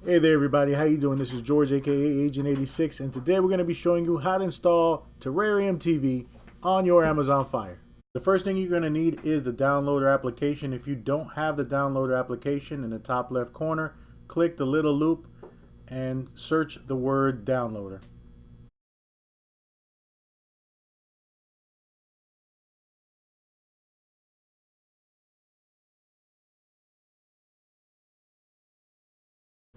Hey there everybody, how you doing? This is George aka Agent 86 and today we're going to be showing you how to install Terrarium TV on your Amazon Fire. The first thing you're going to need is the downloader application. If you don't have the downloader application, in the top left corner, click the little loop and search the word downloader.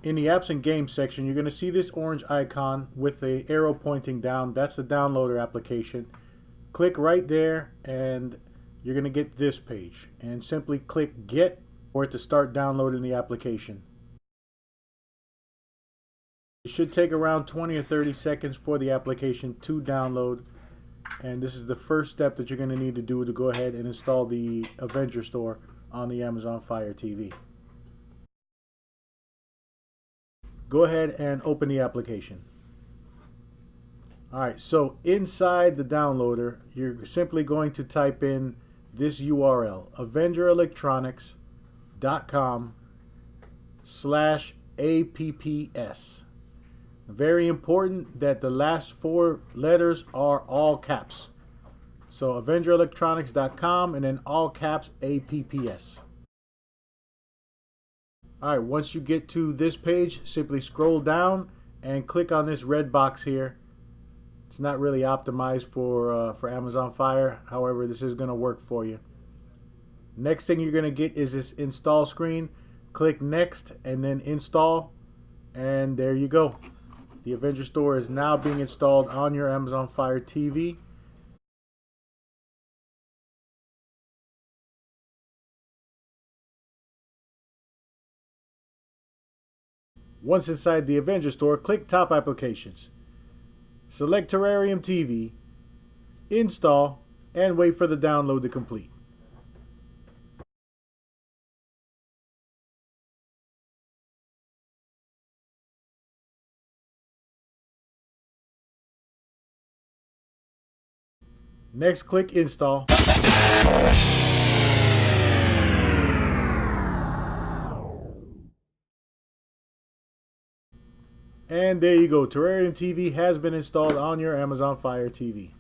In the apps and games section, you're going to see this orange icon with the arrow pointing down. That's the downloader application. Click right there and you're going to get this page. And simply click Get for it to start downloading the application. It should take around 20 or 30 seconds for the application to download. And this is the first step that you're going to need to do to go ahead and install the Avenger Store on the Amazon Fire TV. Go ahead and open the application. Alright, so inside the downloader, you're simply going to type in this URL, avengerelectronics.com/apps. Very important that the last 4 letters are all caps. So avengerelectronics.com and then all caps apps. Alright, once you get to this page, simply scroll down and click on this red box here. It's not really optimized for Amazon Fire. However, this is going to work for you. Next thing you're going to get is this install screen. Click next and then install. And there you go. The Avenger Store is now being installed on your Amazon Fire TV. Once inside the Avenger Store, click Top Applications. Select Terrarium TV, install, and wait for the download to complete. Next, click Install. And there you go, Terrarium TV has been installed on your Amazon Fire TV.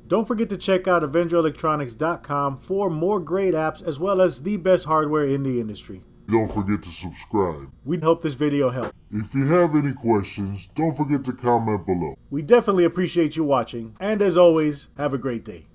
Don't forget to check out avengerelectronics.com for more great apps as well as the best hardware in the industry. Don't forget to subscribe. We hope this video helped. If you have any questions, don't forget to comment below. We definitely appreciate you watching, and as always, have a great day.